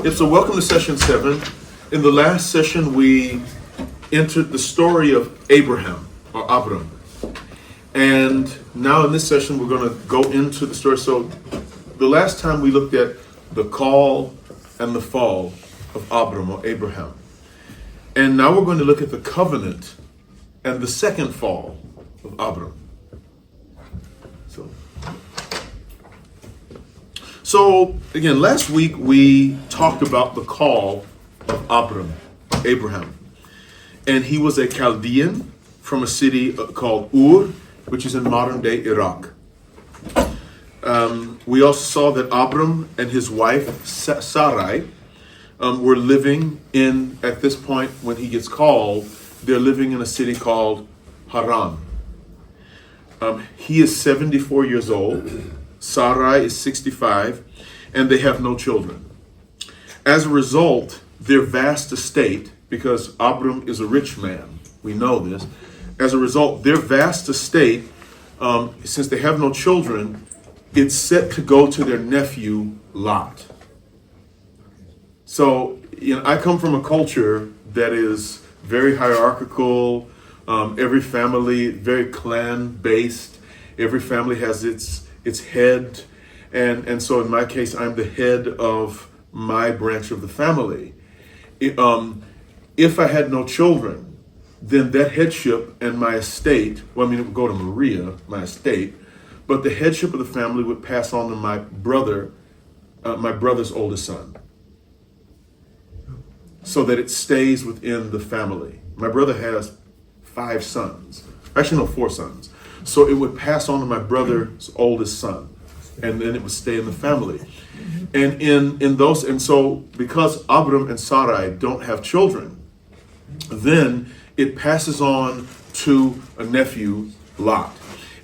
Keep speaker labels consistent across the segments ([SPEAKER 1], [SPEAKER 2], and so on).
[SPEAKER 1] Yep, so welcome to session 7. In the last session, we entered the story of Abraham, or Abram. And now in this session, we're going to go into the story. So the last time we looked at the call and the fall of Abram, or Abraham. And now we're going to look at the covenant and the second fall of Abram. So again, last week we talked about the call of Abraham. And he was a Chaldean from a city called Ur, which is in modern day Iraq. We also saw that Abram and his wife Sarai were living at this point when he gets called, they're living in a city called Haran. He is 74 years old. Sarai is 65, and they have no children. As a result, their vast estate, because Abram is a rich man, we know this, as a result, their vast estate, since they have no children, it's set to go to their nephew, Lot. So, I come from a culture that is very hierarchical, every family, very clan-based, every family has its head, and so in my case, I'm the head of my branch of the family. If I had no children, then that headship and my estate, it would go to Maria, my estate, but the headship of the family would pass on to my brother's oldest son, so that it stays within the family. My brother has 5 sons, actually no, 4 sons. So it would pass on to my brother's oldest son, and then it would stay in the family. And so because Abram and Sarai don't have children, then it passes on to a nephew, Lot.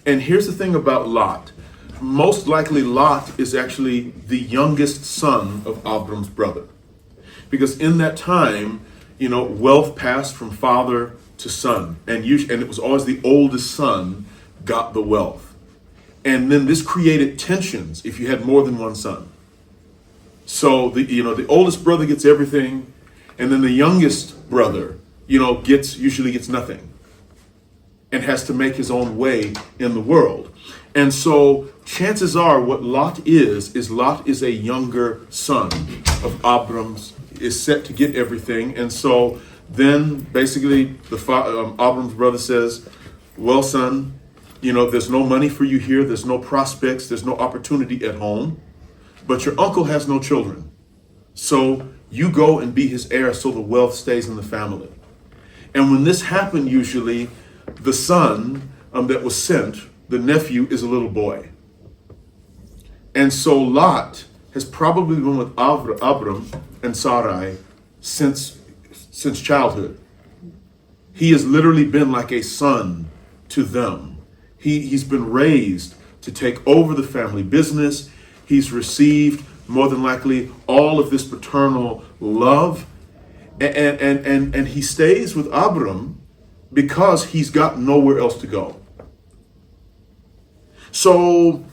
[SPEAKER 1] And here's the thing about Lot. Most likely Lot is actually the youngest son of Abram's brother. Because in that time, wealth passed from father to son. And it was always the oldest son got the wealth. And then this created tensions if you had more than one son. So the oldest brother gets everything, and then the youngest brother, usually gets nothing and has to make his own way in the world. And so chances are what Lot is Lot is a younger son of Abram's, is set to get everything. And so then basically Abram's brother says, well, son, there's no money for you here. There's no prospects. There's no opportunity at home. But your uncle has no children. So you go and be his heir so the wealth stays in the family. And when this happened, usually the son that was sent, the nephew, is a little boy. And so Lot has probably been with Abram and Sarai since childhood. He has literally been like a son to them. He's been raised to take over the family business. He's received, more than likely, all of this paternal love. And he stays with Abram because he's got nowhere else to go. So,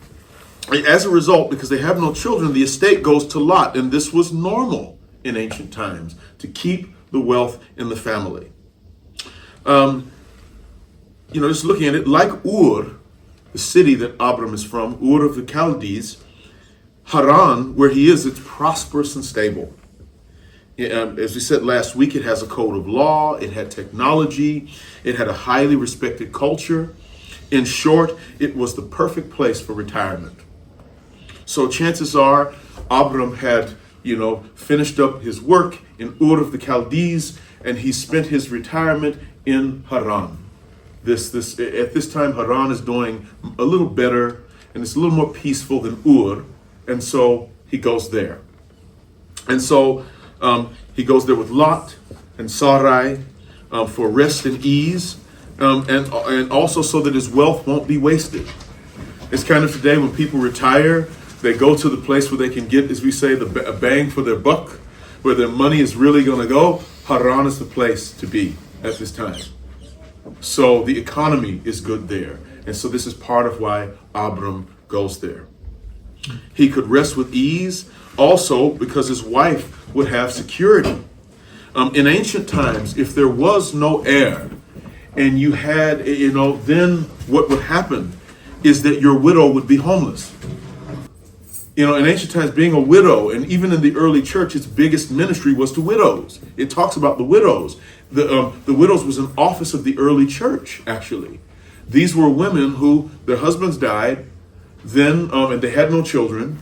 [SPEAKER 1] as a result, because they have no children, the estate goes to Lot. And this was normal in ancient times, to keep the wealth in the family. Just looking at it, like Ur, the city that Abram is from, Ur of the Chaldees, Haran, where he is, it's prosperous and stable. As we said last week, it has a code of law, it had technology, it had a highly respected culture. In short, it was the perfect place for retirement. So chances are, Abram had, finished up his work in Ur of the Chaldees, and he spent his retirement in Haran. At this time, Haran is doing a little better, and it's a little more peaceful than Ur, and so he goes there. And so he goes there with Lot and Sarai for rest and ease, and also so that his wealth won't be wasted. It's kind of today when people retire, they go to the place where they can get, as we say, a bang for their buck, where their money is really going to go. Haran is the place to be at this time. So the economy is good there. And so this is part of why Abram goes there. He could rest with ease, also because his wife would have security. In ancient times, if there was no heir, and you had, then what would happen is that your widow would be homeless. In ancient times, being a widow, and even in the early church, its biggest ministry was to widows. It talks about the widows. The widows was an office of the early church, actually. These were women who their husbands died, then and they had no children,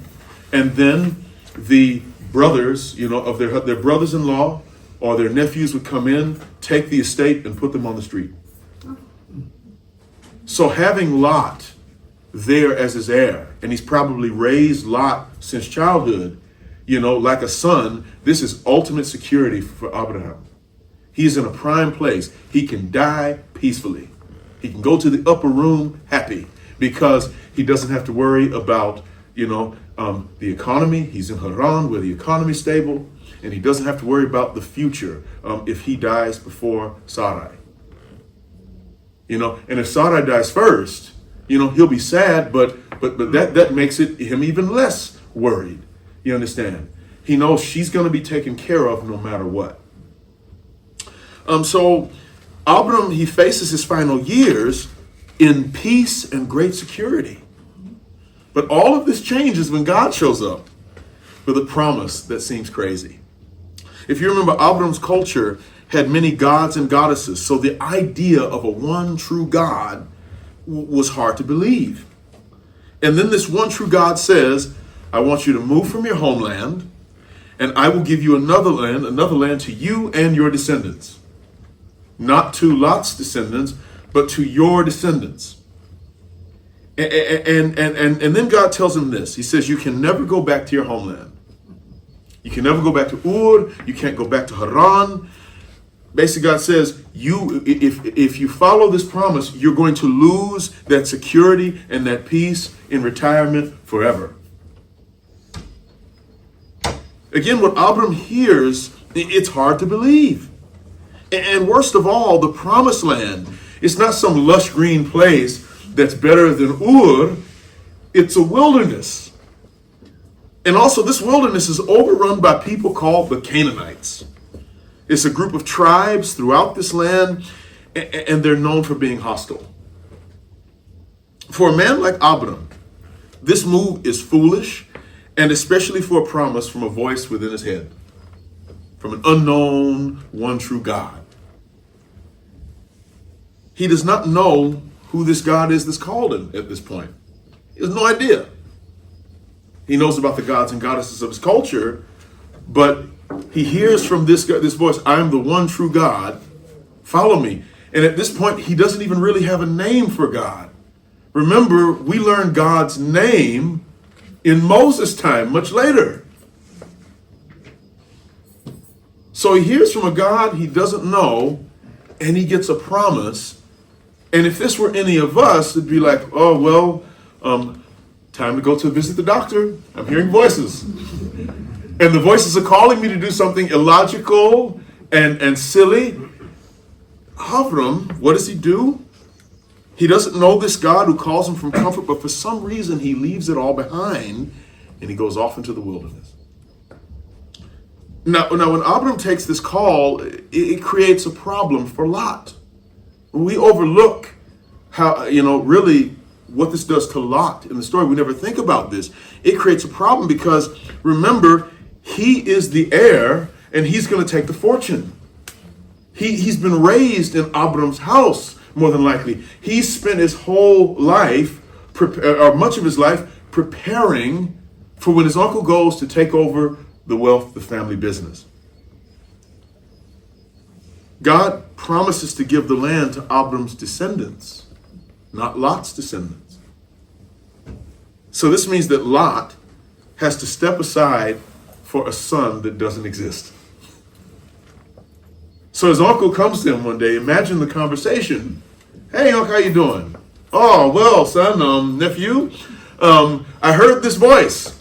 [SPEAKER 1] and then the brothers, of their brothers-in-law or their nephews would come in, take the estate, and put them on the street. So having Lot there as his heir, and he's probably raised Lot since childhood, like a son, this is ultimate security for Abraham. He's in a prime place. He can die peacefully. He can go to the upper room happy because he doesn't have to worry about, the economy. He's in Haran where the economy's stable, and he doesn't have to worry about the future if he dies before Sarai. And if Sarai dies first, he'll be sad, but that makes him even less worried. You understand? He knows she's going to be taken care of no matter what. So Abram, he faces his final years in peace and great security. But all of this changes when God shows up with a promise that seems crazy. If you remember, Abram's culture had many gods and goddesses, so the idea of a one true God was hard to believe. And then this one true God says, I want you to move from your homeland, and I will give you another land to you and your descendants. Not to Lot's descendants, but to your descendants. And then God tells him this. He says, you can never go back to your homeland. You can never go back to Ur. You can't go back to Haran. Basically, God says, if you follow this promise, you're going to lose that security and that peace in retirement forever. Again, what Abram hears, it's hard to believe. And worst of all, the promised land, it's not some lush green place that's better than Ur. It's a wilderness. And also, this wilderness is overrun by people called the Canaanites. It's a group of tribes throughout this land, and they're known for being hostile. For a man like Abram, this move is foolish, and especially for a promise from a voice within his head, from an unknown, one true God. He does not know who this God is that's called him at this point. He has no idea. He knows about the gods and goddesses of his culture, but he hears from this voice, I am the one true God, follow me. And at this point, he doesn't even really have a name for God. Remember, we learn God's name in Moses' time, much later. So he hears from a God he doesn't know, and he gets a promise. And if this were any of us, it'd be like, oh, well, time to go to visit the doctor. I'm hearing voices. And the voices are calling me to do something illogical and silly. Avram, what does he do? He doesn't know this God who calls him from comfort, but for some reason he leaves it all behind and he goes off into the wilderness. Now when Abram takes this call, it creates a problem for Lot. We overlook how, really what this does to Lot in the story. We never think about this. It creates a problem because, remember, he is the heir and he's going to take the fortune. He's been raised in Abram's house, more than likely. He's spent his whole life, or much of his life, preparing for when his uncle goes to take over the wealth, the family business. God promises to give the land to Abram's descendants, not Lot's descendants. So this means that Lot has to step aside for a son that doesn't exist. So his uncle comes to him one day. Imagine the conversation. Hey, uncle, how you doing? Oh, well, son, nephew, I heard this voice.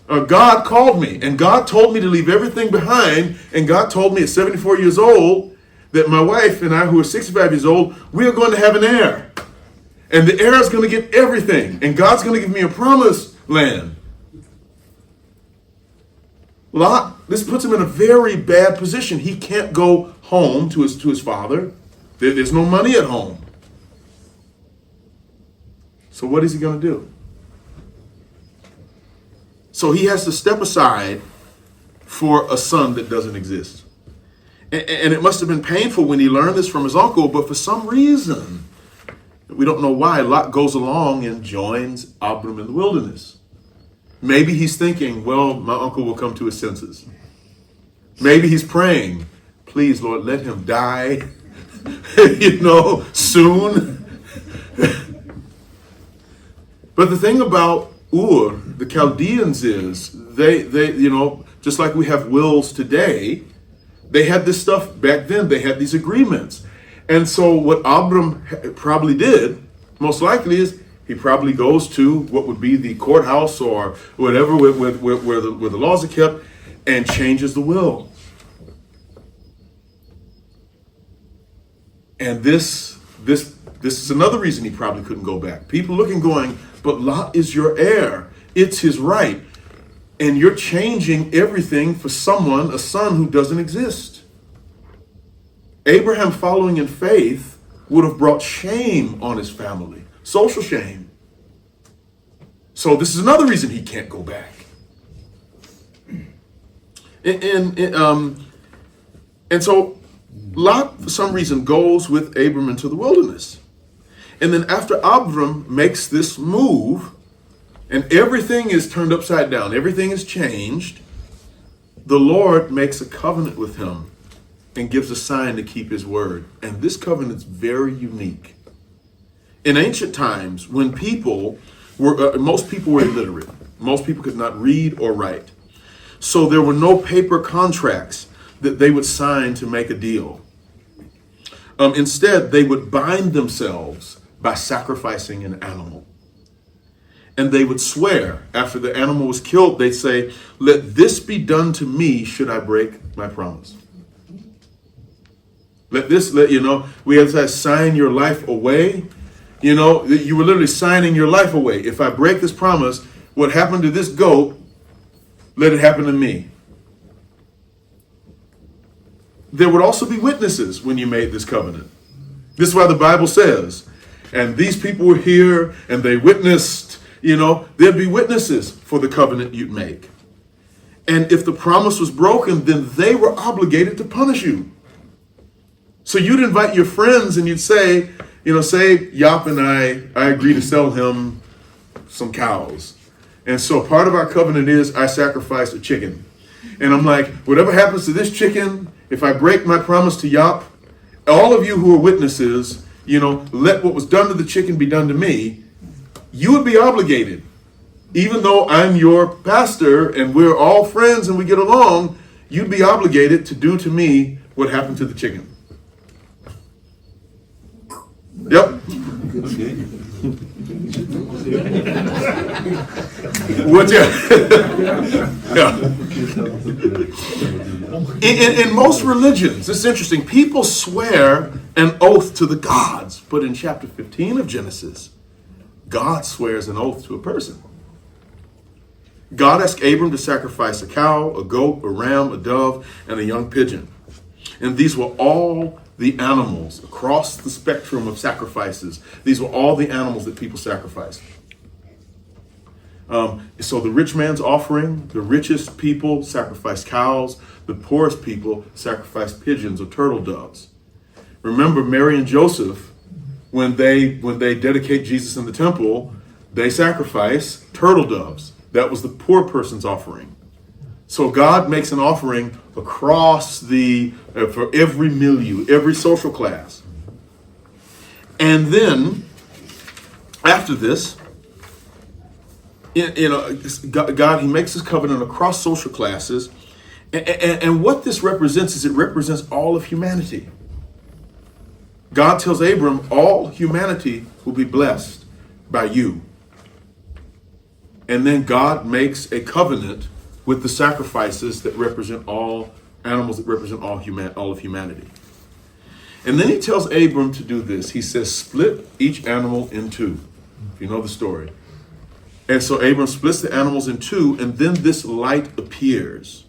[SPEAKER 1] God called me, and God told me to leave everything behind, and God told me at 74 years old that my wife and I, who are 65 years old, we are going to have an heir. And the heir is going to get everything, and God's going to give me a promised land. Lot this puts him in a very bad position. He can't go home to his father. There's no money at home. So what is he going to do? So he has to step aside for a son that doesn't exist. And it must have been painful when he learned this from his uncle, but for some reason, we don't know why, Lot goes along and joins Abram in the wilderness. Maybe he's thinking, well, my uncle will come to his senses. Maybe he's praying, please, Lord, let him die, soon. But the thing about Ur, the Chaldeans, is they just like we have wills today, they had this stuff back then. They had these agreements. And so what Abram probably did, most likely, is he probably goes to what would be the courthouse or whatever where the laws are kept and changes the will. And this is another reason he probably couldn't go back. People looking, going, but Lot is your heir. It's his right. And you're changing everything for someone, a son who doesn't exist. Abraham following in faith would have brought shame on his family, social shame. So this is another reason he can't go back. And so Lot, for some reason, goes with Abram into the wilderness. And then after Abram makes this move, and everything is turned upside down, everything is changed, the Lord makes a covenant with him and gives a sign to keep his word. And this covenant's very unique. In ancient times, when most people were illiterate. Most people could not read or write. So there were no paper contracts that they would sign to make a deal. Instead, they would bind themselves by sacrificing an animal. And they would swear, after the animal was killed, they'd say, let this be done to me should I break my promise. We have to sign your life away. You were literally signing your life away. If I break this promise, what happened to this goat, let it happen to me. There would also be witnesses when you made this covenant. This is why the Bible says, and these people were here and they witnessed, there'd be witnesses for the covenant you'd make. And if the promise was broken, then they were obligated to punish you. So you'd invite your friends and you'd say, say Yop and I agree to sell him some cows. And so part of our covenant is I sacrifice a chicken. And I'm like, whatever happens to this chicken, if I break my promise to Yop, all of you who are witnesses, let what was done to the chicken be done to me. You would be obligated. Even though I'm your pastor and we're all friends and we get along, you'd be obligated to do to me what happened to the chicken. Yep. What? Yeah. In most religions, it's interesting. People swear an oath to the gods, but in chapter 15 of Genesis, God swears an oath to a person. God asked Abram to sacrifice a cow, a goat, a ram, a dove, and a young pigeon. And these were all the animals across the spectrum of sacrifices. These were all the animals that people sacrificed. So the rich man's offering, the richest people sacrificed cows, the poorest people sacrificed pigeons or turtle doves. Remember Mary and Joseph, when they dedicate Jesus in the temple, they sacrifice turtle doves. That was the poor person's offering. So God makes an offering across for every milieu, every social class. And then, after this, God, he makes his covenant across social classes. And what this represents is it represents all of humanity. God tells Abram, all humanity will be blessed by you. And then God makes a covenant with the sacrifices that represent all animals, that represent all of humanity. And then he tells Abram to do this. He says, split each animal in two. If you know the story. And so Abram splits the animals in two, and then this light appears.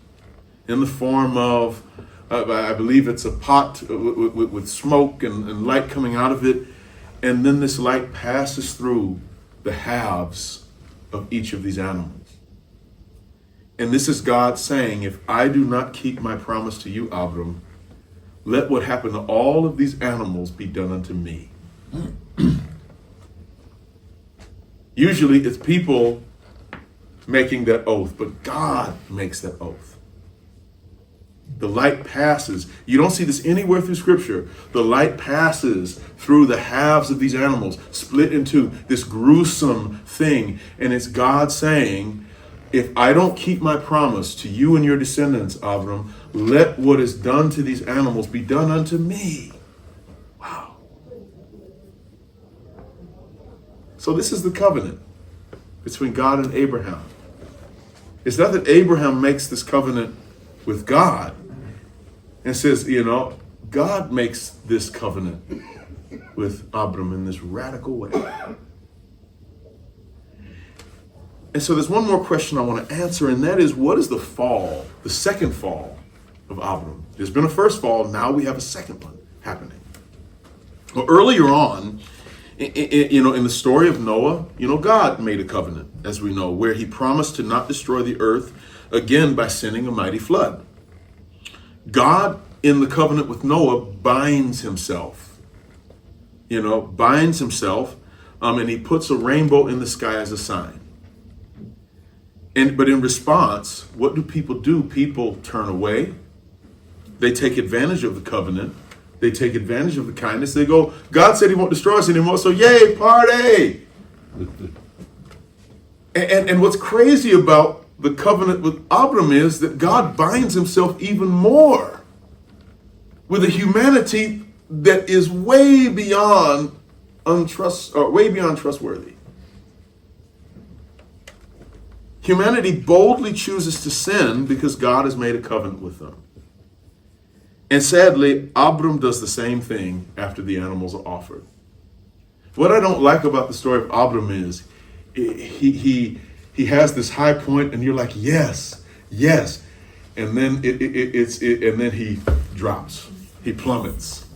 [SPEAKER 1] in the form of, I believe it's a pot with smoke and light coming out of it. And then this light passes through the halves of each of these animals. And this is God saying, if I do not keep my promise to you, Abram, let what happened to all of these animals be done unto me. Usually it's people making that oath, but God makes that oath. The light passes. You don't see this anywhere through Scripture. The light passes through the halves of these animals, split into this gruesome thing. And it's God saying, if I don't keep my promise to you and your descendants, Abram, let what is done to these animals be done unto me. Wow. So this is the covenant between God and Abraham. It's not that Abraham makes this covenant with God and says, God makes this covenant with Abram in this radical way. And so there's one more question I want to answer, and that is, what is the fall, the second fall of Abram? There's been a first fall, now we have a second one happening. Well, earlier on, in the story of Noah, God made a covenant, as we know, where he promised to not destroy the earth again by sending a mighty flood. God, in the covenant with Noah, binds himself, and he puts a rainbow in the sky as a sign. But in response, what do? People turn away. They take advantage of the covenant. They take advantage of the kindness. They go, God said he won't destroy us anymore, so yay, party! And what's crazy about the covenant with Abram is that God binds himself even more with a humanity that is way beyond trustworthy. Humanity boldly chooses to sin because God has made a covenant with them. And sadly, Abram does the same thing after the animals are offered. What I don't like about the story of Abram is he has this high point, and you're like, yes, and then and then he drops, he plummets,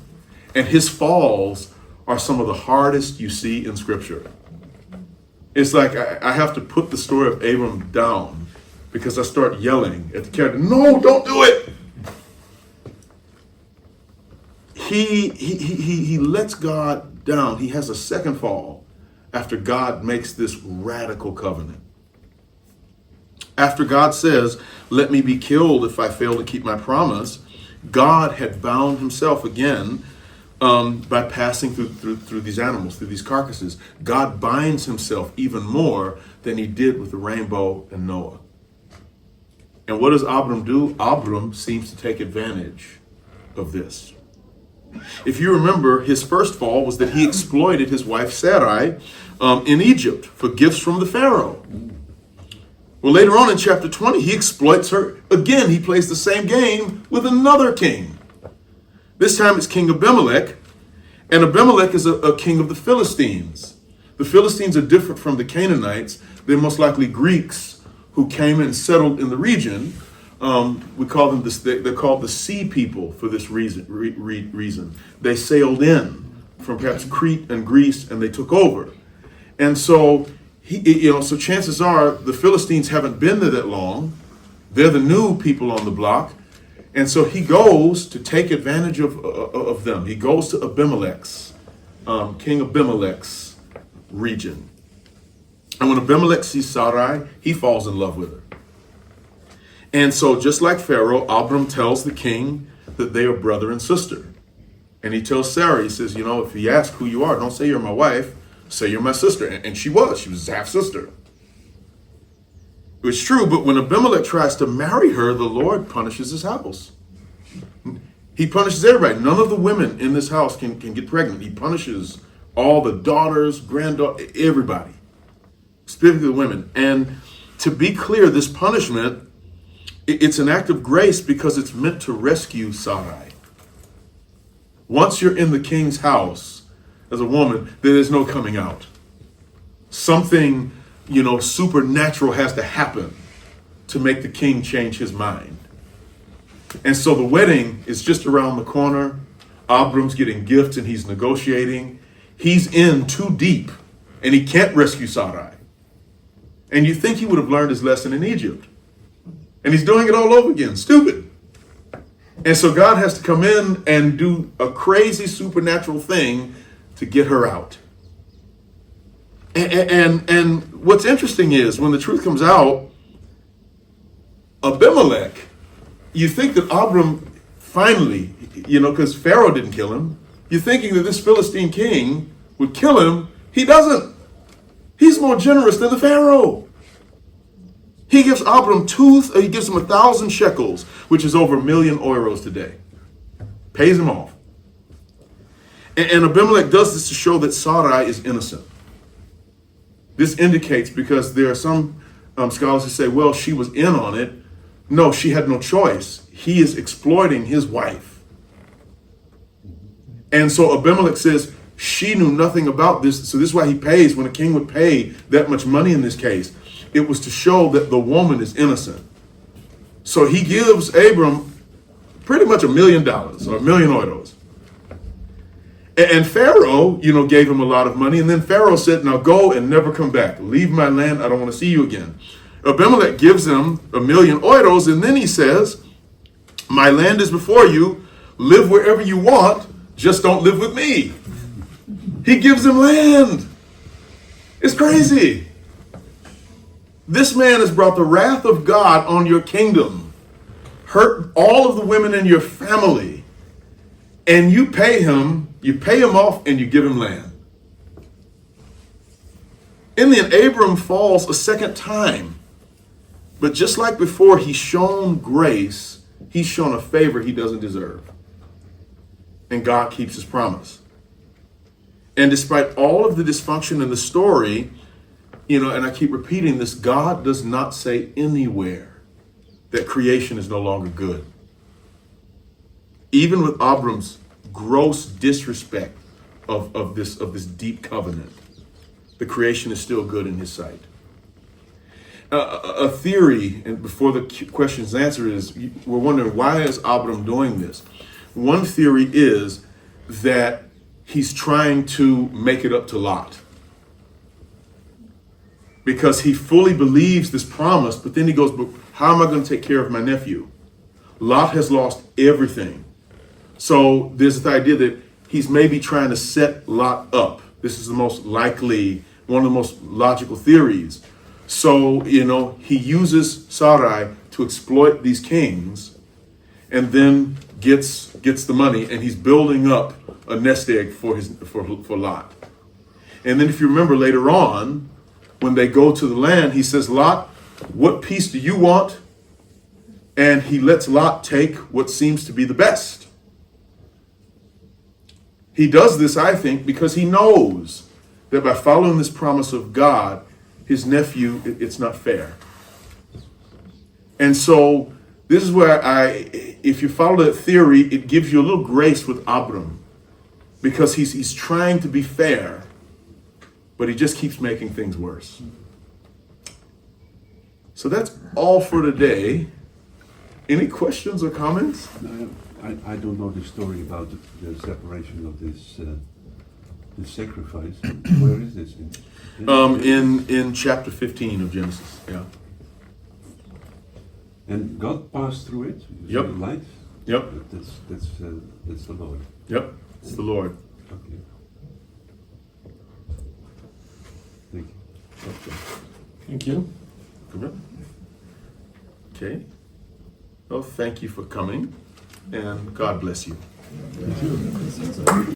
[SPEAKER 1] and his falls are some of the hardest you see in Scripture. It's like I have to put the story of Abram down because I start yelling at the character, no, don't do it. He lets God down. He has a second fall after God makes this radical covenant. After God says, let me be killed if I fail to keep my promise, God had bound himself again by passing through these animals, through these carcasses. God binds himself even more than he did with the rainbow and Noah. And what does Abram do? Abram seems to take advantage of this. If you remember, his first fall was that he exploited his wife Sarai in Egypt for gifts from the Pharaoh. Well, later on in chapter 20, he exploits her again. He plays the same game with another king. This time it's King Abimelech, and Abimelech is a king of the Philistines. The Philistines are different from the Canaanites. They're most likely Greeks who came and settled in the region. We call them they're called the sea people for this reason. They sailed in from perhaps Crete and Greece, and they took over. And so so chances are the Philistines haven't been there that long. They're the new people on the block. And so he goes to take advantage of them. He goes to Abimelech's, King Abimelech's region. And when Abimelech sees Sarai, he falls in love with her. And so just like Pharaoh, Abram tells the king that they are brother and sister. And he tells Sarah, he says, if he asks who you are, don't say you're my wife, say you're my sister. And she was his half-sister. It's true, but when Abimelech tries to marry her, the Lord punishes his house. He punishes everybody. None of the women in this house can get pregnant. He punishes all the daughters, granddaughters, everybody, specifically the women. And to be clear, this punishment, it's an act of grace because it's meant to rescue Sarai. Once you're in the king's house as a woman, there is no coming out. Something supernatural has to happen to make the king change his mind. And so the wedding is just around the corner. Abram's getting gifts and he's negotiating. He's in too deep and he can't rescue Sarai. And you think he would have learned his lesson in Egypt. And he's doing it all over again. Stupid. And so God has to come in and do a crazy supernatural thing to get her out. And what's interesting is when the truth comes out, Abimelech, you think that Abram finally, because Pharaoh didn't kill him, you're thinking that this Philistine king would kill him. He doesn't. He's more generous than the Pharaoh. He gives Abram he gives him 1,000 shekels, which is over 1 million euros today. Pays him off. And Abimelech does this to show that Sarai is innocent. This indicates, because there are some scholars who say, well, she was in on it. No, she had no choice. He is exploiting his wife. And so Abimelech says she knew nothing about this. So this is why he pays. When a king would pay that much money in this case, it was to show that the woman is innocent. So he gives Abram pretty much $1 million or 1 million euros. And Pharaoh, gave him a lot of money. And then Pharaoh said, now go and never come back. Leave my land. I don't want to see you again. Abimelech gives him 1 million euros. And then he says, my land is before you. Live wherever you want. Just don't live with me. He gives him land. It's crazy. This man has brought the wrath of God on your kingdom, hurt all of the women in your family, and you pay him off and you give him land. And then Abram falls a second time. But just like before, he's shown grace, he's shown a favor he doesn't deserve. And God keeps his promise. And despite all of the dysfunction in the story, and I keep repeating this, God does not say anywhere that creation is no longer good. Even with Abram's gross disrespect of this deep covenant, the creation is still good in his sight. A theory, and before the question is answered, is we're wondering, why is Abram doing this? One theory is that he's trying to make it up to Lot. Because he fully believes this promise, but then he goes, but how am I going to take care of my nephew? Lot has lost everything. So there's the idea that he's maybe trying to set Lot up. This is the most likely, one of the most logical theories. So, he uses Sarai to exploit these kings and then gets the money, and he's building up a nest egg for Lot. And then if you remember later on, when they go to the land, he says, Lot, what piece do you want? And he lets Lot take what seems to be the best. He does this, I think, because he knows that by following this promise of God, his nephew, it's not fair. And so this is where if you follow that theory, it gives you a little grace with Abram, because he's trying to be fair, but he just keeps making things worse. So that's all for today. Any questions or comments?
[SPEAKER 2] I don't know the story about the separation of this sacrifice. Where is this?
[SPEAKER 1] In chapter 15 of Genesis. Yeah.
[SPEAKER 2] And God passed through it.
[SPEAKER 1] Yep.
[SPEAKER 2] The light.
[SPEAKER 1] Yep.
[SPEAKER 2] That's the Lord.
[SPEAKER 1] Yep. It's the Lord.
[SPEAKER 2] Okay. Thank you.
[SPEAKER 1] Okay. Thank you. Okay. Well, thank you for coming, and God bless you.